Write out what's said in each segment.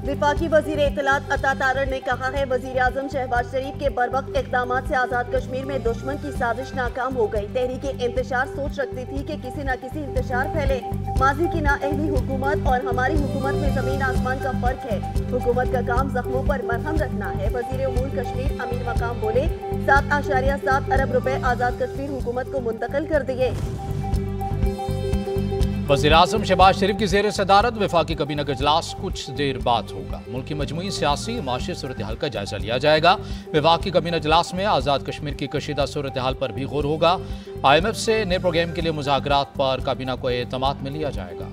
विफाकी वजीर इत्तलात अता तारड़ ने कहा है, वजीर आजम शहबाज शरीफ के बरवक्त इकदाम से आजाद कश्मीर में दुश्मन की साजिश नाकाम हो गई। तहरीक इंतशार सोच रखती थी कि किसी न किसी इंतशार फैले। माजी की नाअहली हुकूमत और हमारी हुकूमत में जमीन आसमान का फर्क है। हुकूमत का काम जख्मों पर मरहम रखना है। वजीर उमूर कश्मीर अमीर मकाम बोले, 7.7 अरब रुपए आजाद कश्मीर हुकूमत को मुंतकिल कर दिए। वज़ीर आज़म शहबाज शरीफ की ज़ेर सदारत वफाकी काबीना का इजलास कुछ देर बाद होगा। मुल्क की मजमूई सियासी माशी सूरत हाल का जायजा लिया जाएगा। वफाकी काबीना इजलास में आज़ाद कश्मीर की कशीदा सूरत हाल पर भी गौर होगा। IMF से नए प्रोग्राम के लिए मुज़ाकरात पर काबीना को एतमाद में लिया जाएगा।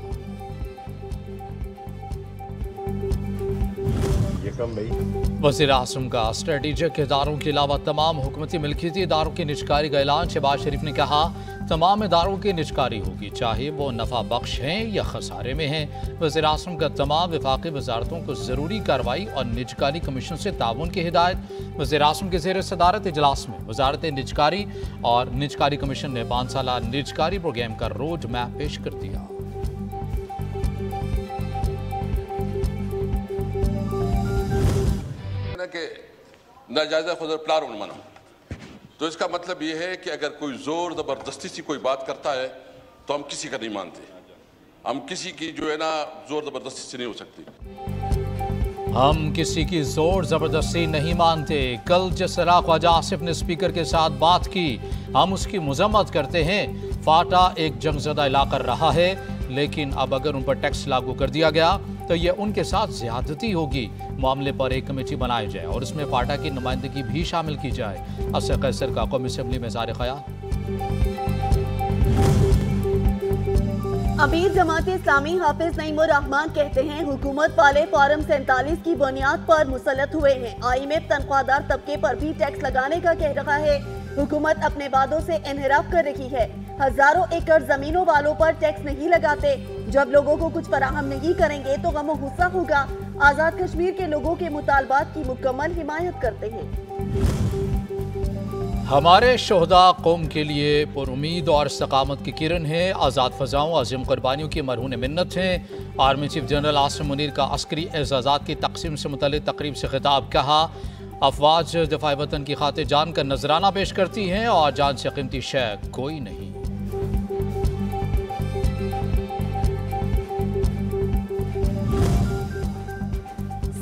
वज़ीर आज़म का स्ट्रेटेजिक इदारों के अलावा तमाम हुकूमती मिल्कियती इदारों की निजकारी का ऐलान। शहबाज शरीफ ने कहा, तमाम इदारों की निजकारी होगी, चाहे वो नफा बख्श हैं या खसारे में हैं। वज़ीर आज़म का तमाम वफाकी वजारतों को ज़रूरी कार्रवाई और निजकारी कमीशन से ताउन की हिदायत। वज़ीर आज़म के ज़ेर सदारत इजलास में वजारत निजकारी और निजकारी कमीशन ने 5 साला निजकारी प्रोग्राम का रोड मैप पेश कर दिया। के नाजायजा खुद प्लान मना, तो इसका मतलब ये है कि अगर कोई जोर जबरदस्ती से कोई बात करता है तो हम किसी का नहीं मानते। हम किसी की जो है ना जोर जबरदस्ती से नहीं हो सकती। हम किसी की जोर जबरदस्ती नहीं मानते। कल जिस तरह ख्वाजा आसिफ ने स्पीकर के साथ बात की, हम उसकी मजम्मत करते हैं। फाटा एक जंगजदा इलाका रहा है, लेकिन अब अगर उन पर टैक्स लागू कर दिया गया तो ये उनके साथ ज्यादती होगी। मामले पर एक कमेटी बनाई जाए और उसमें फाटा की नुमाइंदगी भी शामिल की जाए। असर कैसर का कौमी असम्बली में ज़ाहिर ख्याल। अमीर जमात इस्लामी हाफिज नईमुर रहमान कहते हैं, हुकूमत वाले फॉर्म 47 की बुनियाद पर मुसल्लत हुए हैं। IMF तनख्वाहदार तबके पर भी टैक्स लगाने का कह रहा है। हुकूमत अपने वादों से इनहिराफ कर रही है। हजारों एकड़ जमीनों वालों पर टैक्स नहीं लगाते। जब लोगों को कुछ फराहम नहीं करेंगे तो गम गुस्सा होगा। आजाद कश्मीर के लोगों के मुतालबात की मुकम्मल हिमायत करते हैं। हमारे शोहदा कौम के लिए पुरुमीद और इस्तकामत की किरण है। आज़ाद फ़ज़ाओं अज़ीम कुर्बानियों की मरहून मिन्नत हैं। Army chief general Asim Munir का अस्करी एजाज़ात की तकसीम से मुतल्लिक़ तकरीब से खिताब। कहा, अफवाज दिफ़ा वतन की खातिर जान का नजराना पेश करती हैं और जान से कीमती शय कोई नहीं।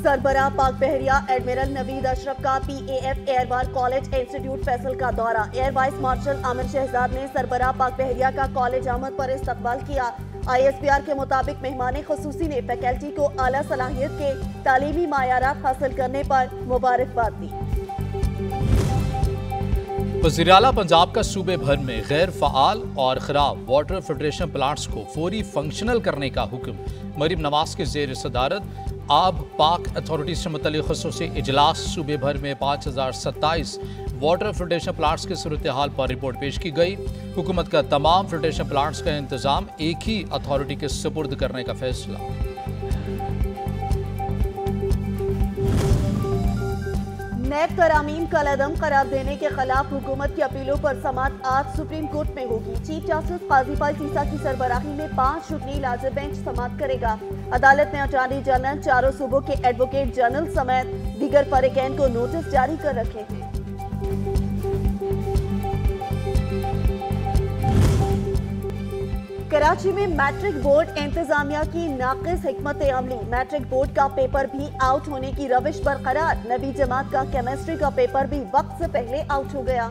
सरबराह पाक बहरिया एडमिरल नवीद अशरफ का PAF air war college institute Faisal का दौरा। Air vice marshal Aamir Shahzad ने सरबराह पाक बहरिया का कॉलेज आमद पर इस्तकबाल किया। ISPR के मुताबिक मेहमान खसूसी ने फैकल्टी को आला सलाहियत के तालीमी मायारात हासिल करने पर मुबारकबाद दी। वज़ीर आला पंजाब का सूबे भर में गैर फ़आल और खराब वाटर फिल्ट्रेशन प्लांट्स को फौरी फंक्शनल करने का हुक्म। मरीम नवाज के ज़ेर सदारत आब पाक अथॉरिटी से मुतल्लिक़ ख़ुसूसी इजलास। सूबे भर में 5027 वाटर फिल्ट्रेशन प्लांट्स की सूरत हाल पर रिपोर्ट पेश की गई। हुकूमत का तमाम फिल्ट्रेशन प्लांट्स का इंतज़ाम एक ही अथॉरिटी के सुपुर्द करने का फैसला। नैब तरामीम कलअदम करार देने के खिलाफ हुकूमत की अपीलों पर समाअत आज सुप्रीम कोर्ट में होगी। चीफ जस्टिस काजी फाइल सीसा की सरबराही में 5 रुकनी लार्जर बेंच समाअत करेगा। अदालत ने अटॉर्नी जनरल, चारों सूबों के एडवोकेट जनरल समेत दीगर फरीकैन को नोटिस जारी कर रखे हैं। कराची में मैट्रिक बोर्ड इंतजामिया की नाकिस हिकमत अमली। मैट्रिक बोर्ड का पेपर भी आउट होने की रविश बरकरार। नबी जमात का केमिस्ट्री का पेपर भी वक्त से पहले आउट हो गया।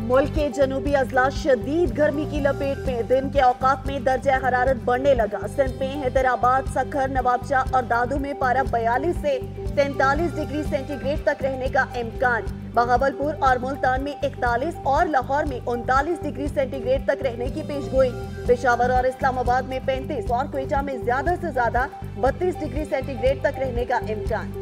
मुल्क के जनूबी अजला शदीद गर्मी की लपेट में। दिन के औकात में दर्जा हरारत बढ़ने लगा। सिंध में हैदराबाद, सखर, नवाबशाह और दादू में पारा 42 से 43 डिग्री सेंटीग्रेड तक रहने का इम्कान। बहावलपुर और मुल्तान में 41 और लाहौर में 39 डिग्री सेंटीग्रेड तक रहने की पेशगोई। पेशावर और इस्लामाबाद में 35 और क्वेटा में ज्यादा से ज्यादा 32 डिग्री सेंटीग्रेड तक रहने का इम्कान।